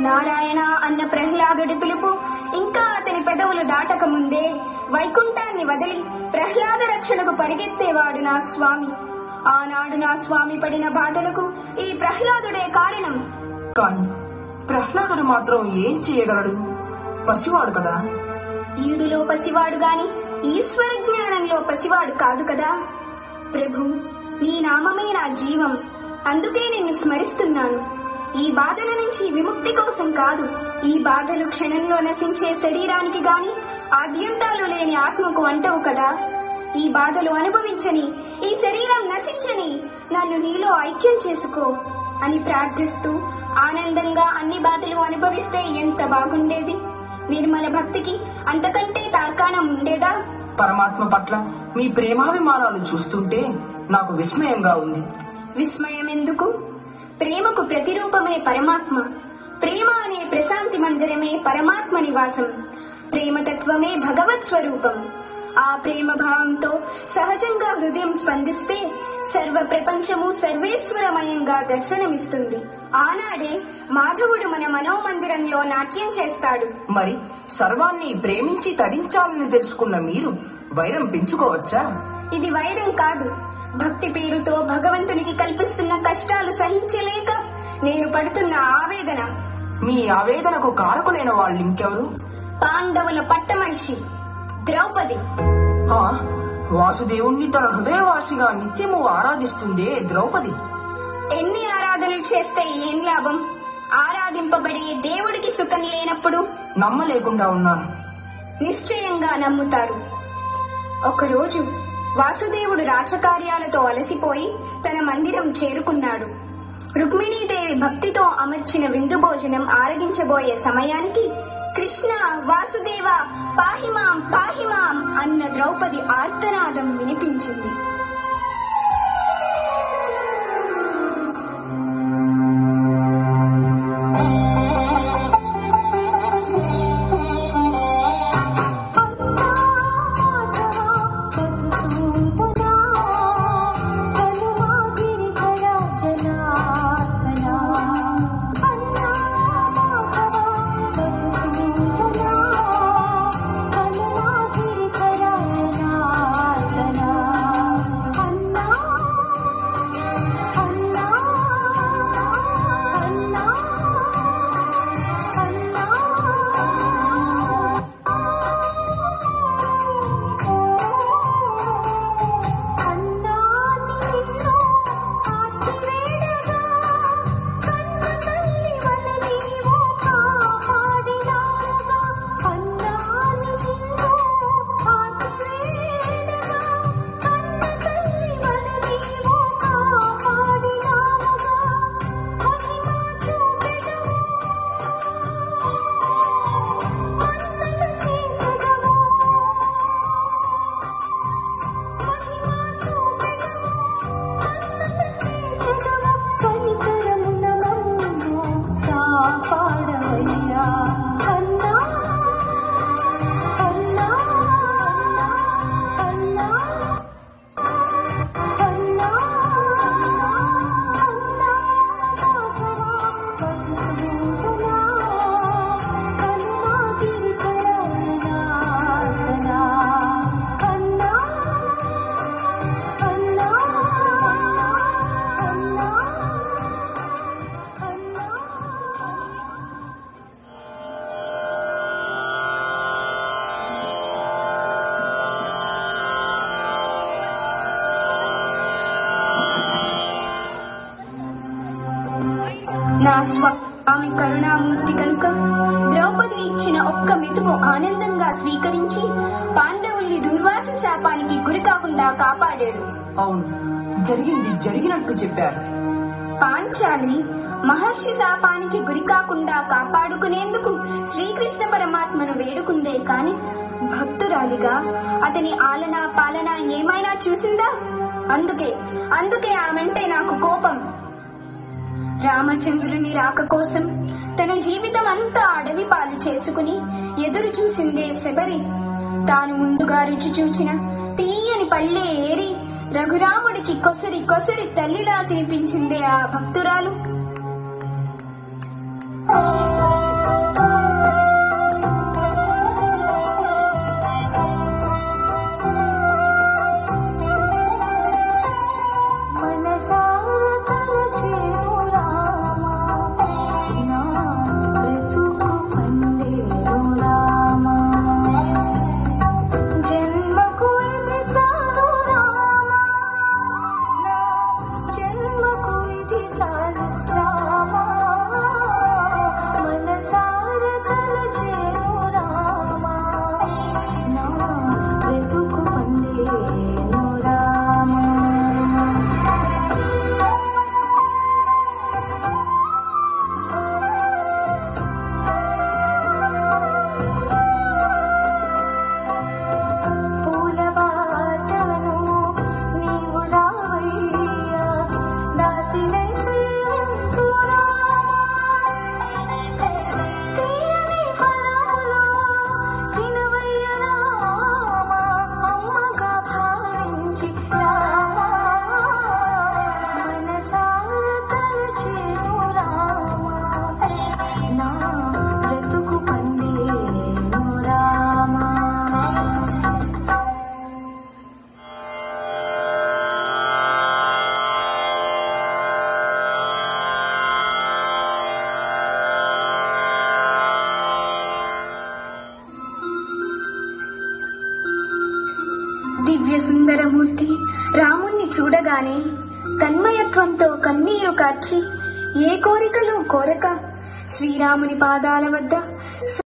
నారాయణ అన్న ప్రహ్లాదుడి పిలుపు ఇంకా అతని పెదవులు దాటక ముందే వైకుంఠాన్ని వదిలి ప్రహ్లాద రక్షణకు పరిగెత్తేవాడు నా స్వామి. ఆనాడు నా స్వామి పడిన బాధలకు ఈ ప్రహ్లాదుడే కారణం. కాని ప్రహ్లాదుడు మాత్రం ఏం చేయగలడు? పసివాడు కదా. ఈడులో పసివాడు గాని ఈశ్వర జ్ఞానంలో పసివాడు కాదు కదా. ప్రభు, నీ నామమే నా జీవం, అందుకే నిన్ను స్మరిస్తున్నాను. ఈ బాధల నుంచి విముక్తి కోసం కాదు, ఈ బాధలు క్షణంలో నశించే శరీరానికి గాని ఆద్యంతాలు లేని ఆత్మకు అంటవు కదా. ఈ బాధలు అనుభవించని, ఈ శరీరం నశించని నన్ను నీలో ఐక్యం చేసుకో అని ప్రార్థిస్తూ ఆనందంగా అన్ని బాధలు అనుభవిస్తే ఎంత బాగుండేది. నిర్మల భక్తికి అంతకంటే తార్కాణం ఉండేదా? పరమాత్మ పట్ల మీ ప్రేమాభిమానాలు చూస్తుంటే నాకు విస్మయంగా ఉంది. విస్మయం ఎందుకు? ప్రేమకు ప్రతిరూపమే పరమాత్మ. ప్రేమ అనే ప్రశాంతి మందిరమే పరమాత్మ నివాసం. ప్రేమతత్వమే భగవత్ స్వరూపం. ఆ ప్రేమ భావంతో సహజంగా హృదయం స్పందిస్తే సర్వ ప్రపంచము సర్వేశ్వరమయంగా దర్శనమిస్తుంది. ఆనాడే మాధవుడు మన మనోమందిరంలో నాట్యం చేస్తాడు. మరి సర్వాన్ని ప్రేమించి తరించాలని తెలుసుకున్న మీరు వైరం పెంచుకోవచ్చా? ఇది వైరం కాదు. భక్తి పేరుతో భగవంతునికి కల్పిస్తున్న కష్టాలు సహించలేక నేను పడుతున్న ఆవేదన. మీ ఆవేదనకు కారకులైన వాళ్ళు ఇంకెవరు? పాండవుల పట్టమహిషి ద్రౌపది. వాసుదేవుణ్ణి తన హృదయవాసిగా నిత్యము ఆరాధిస్తుందే ద్రౌపది. ఎన్ని ఆరాధనలు చేస్తే ఏం లాభం? ఆరాధింపబడే దేవుడికి సుఖం లేనప్పుడు నమ్మలేకుండా ఉన్నాను. నిశ్చయంగా నమ్ముతారు. ఒకరోజు వాసుదేవుడు రాజకార్యాలతో అలసిపోయి తన మందిరం చేరుకున్నాడు. రుక్మిణీదేవి భక్తితో అమర్చిన విందు భోజనం ఆరగించబోయే సమయానికి కృష్ణ, వాసుదేవ, పాహిమాం పాహిమాం అన్న ద్రౌపది ఆర్తనాదం వినిపించింది. నా స్వామి కరుణామూర్తి కనుక ద్రౌపది ఇచ్చిన ఒక్క మెతుకు ఆనందంగా స్వీకరించి పాండవుల్ని దుర్వాస శాపానికి గురి కాకుండా కాపాడాడు. అవును, జరిగింది జరిగినట్టు చెప్పారు. పాంచాలి మహర్షి శాపానికి గురి కాకుండా కాపాడుకునేందుకు శ్రీకృష్ణ పరమాత్మను వేడుకుందే కాని భక్తురాలిగా అతని ఆలనా పాలన ఏమైనా చూసిందా? అందుకే ఆమెంటే నాకు కోపం. రామచంద్రుని రాక కోసం తన జీవితం అంతా అడవి పాలు చేసుకుని ఎదురు చూసిందే శబరి. తాను ముందుగా రుచి చూచిన తీయని పళ్ళే ఏరి రఘురాముడికి కొసరి కొసరి తల్లిలా తినిపించిందే ఆ భక్తురాలు. దివ్య సుందరమూర్తి రాముణ్ణి చూడగానే తన్మయత్వంతో కన్నీరు కార్చి ఏ కోరికలు కోరక శ్రీరాముని పాదాల వద్ద